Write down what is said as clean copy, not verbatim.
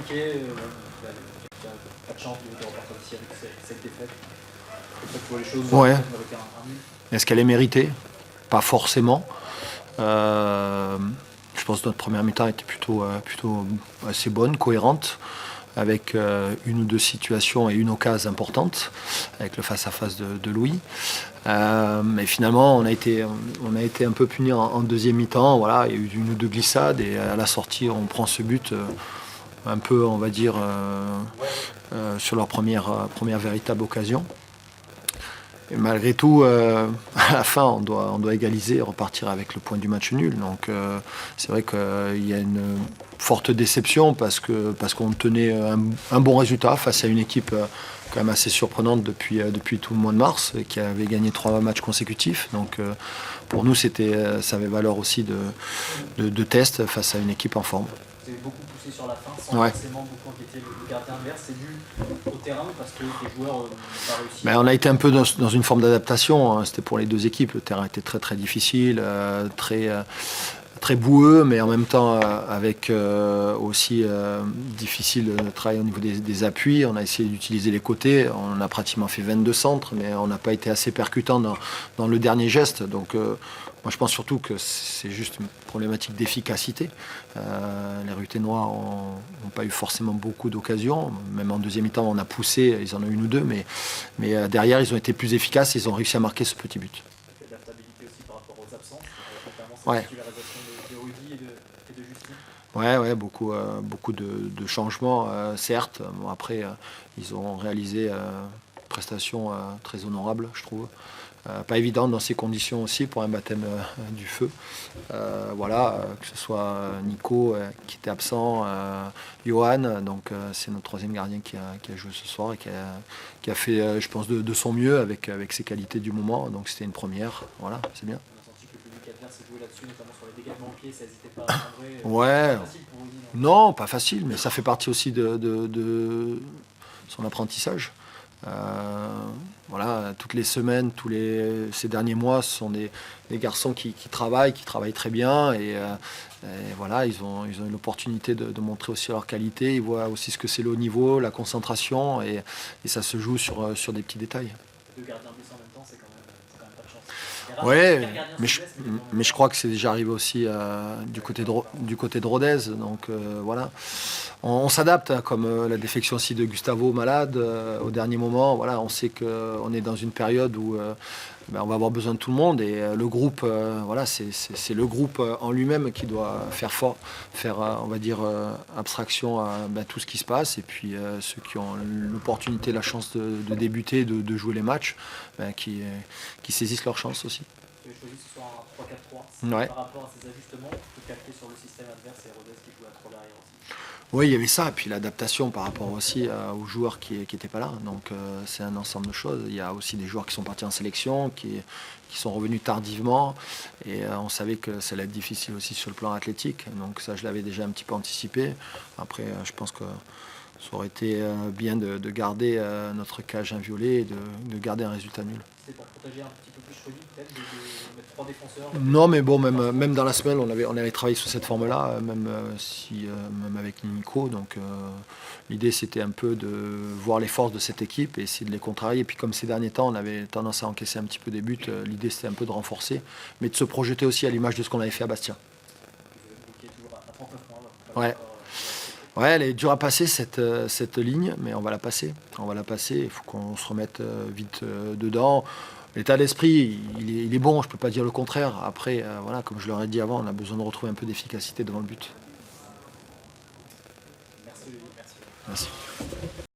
compliqué. Tu n'as pas de chance de repartir ici avec cette défaite. Comme ça, tu vois les choses Ouais. avec un nul. Est-ce qu'elle est méritée? Pas forcément. Je pense que notre première mi-temps était plutôt assez bonne, cohérente, avec une ou deux situations et une occasion importante, avec le face-à-face de Louis. Mais finalement, on a été un peu puni en deuxième mi-temps. Voilà, il y a eu une ou deux glissades et à la sortie, on prend ce but un peu, on va dire, sur leur première véritable occasion. Et malgré tout, à la fin, on doit égaliser et repartir avec le point du match nul. Donc c'est vrai qu'il y a une forte déception parce qu'on tenait un bon résultat face à une équipe quand même assez surprenante depuis tout le mois de mars et qui avait gagné 3 matchs consécutifs. Donc pour nous, ça avait valeur aussi de test face à une équipe en forme. Vous avez beaucoup poussé sur la fin sans forcément beaucoup inquiéter le gardien adverse. C'est dû au terrain parce que les joueurs n'ont pas réussi. On a été un peu dans une forme d'adaptation. Hein. C'était pour les deux équipes. Le terrain était très très difficile, très boueux, mais en même temps avec aussi difficile de travailler au niveau des appuis. On a essayé d'utiliser les côtés. On a pratiquement fait 22 centres, mais on n'a pas été assez percutant dans le dernier geste. Donc moi je pense surtout que c'est juste une problématique d'efficacité. Les Ruténois n'ont pas eu forcément beaucoup d'occasions. Même en deuxième mi-temps, on a poussé, ils en ont une ou deux, mais derrière, ils ont été plus efficaces, ils ont réussi à marquer ce petit but. L'adaptabilité aussi par rapport aux absences, notamment Ouais. cette titularisation de Rudy et de Justine. Ouais, beaucoup de changements, certes. Bon, après, ils ont réalisé une prestation très honorable, je trouve. Pas évident dans ces conditions aussi pour un baptême du feu. Que ce soit Nico qui était absent, Johan, donc c'est notre troisième gardien qui a joué ce soir et qui a fait, je pense, de son mieux avec ses qualités du moment. Donc c'était une première, voilà, c'est bien. On a senti que le public adverse s'est joué là-dessus, notamment sur les dégagements au pied, ça n'hésitait pas à chambrer. Ouais. Pas facile pour Rudy, non, pas facile, mais ça fait partie aussi de son apprentissage. Toutes les semaines, ces derniers mois, ce sont des garçons qui travaillent très bien et voilà, ils ont eu l'opportunité de montrer aussi leur qualité. Ils voient aussi ce que c'est le haut niveau, la concentration et ça se joue sur des petits détails. Deux gardiens blessés en même temps, c'est quand même pas de chance. Ouais, mais je crois que c'est déjà arrivé aussi du côté de Rodez. Donc voilà, on s'adapte, hein, comme la défection aussi de Gustavo malade au dernier moment. Voilà, on sait qu'on est dans une période où on va avoir besoin de tout le monde et le groupe, c'est le groupe en lui-même qui doit faire on va dire abstraction à tout ce qui se passe et puis ceux qui ont l'opportunité, la chance de débuter, de jouer les matchs, qui saisissent leur chance aussi. Tu as choisi ce soir un 3-4-3. Ouais. Par rapport à ces ajustements, tu peux calquer sur le système adverse et Rodez qui joue à 3 derrière aussi. Oui, il y avait ça, et puis l'adaptation par rapport aussi aux joueurs qui n'étaient pas là. Donc c'est un ensemble de choses. Il y a aussi des joueurs qui sont partis en sélection, qui sont revenus tardivement, et on savait que ça allait être difficile aussi sur le plan athlétique. Donc ça, je l'avais déjà un petit peu anticipé. Après, je pense que ça aurait été bien de garder notre cage inviolée et de garder un résultat nul. C'est pour protéger un petit peu plus Choli, peut-être, de mettre 3 défenseurs. Non, mais bon, même dans la semaine, on avait travaillé sur cette forme-là, même avec Nico. Donc l'idée, c'était un peu de voir les forces de cette équipe et essayer de les contrarier. Et puis comme ces derniers temps, on avait tendance à encaisser un petit peu des buts, l'idée, c'était un peu de renforcer, mais de se projeter aussi à l'image de ce qu'on avait fait à Bastia. Qui est toujours à 39 points. Ouais. Ouais, elle est dure à passer cette ligne, mais on va la passer. Il faut qu'on se remette vite dedans. L'état d'esprit, il est bon, je ne peux pas dire le contraire. Après, comme je leur ai dit avant, on a besoin de retrouver un peu d'efficacité devant le but. Merci. Merci.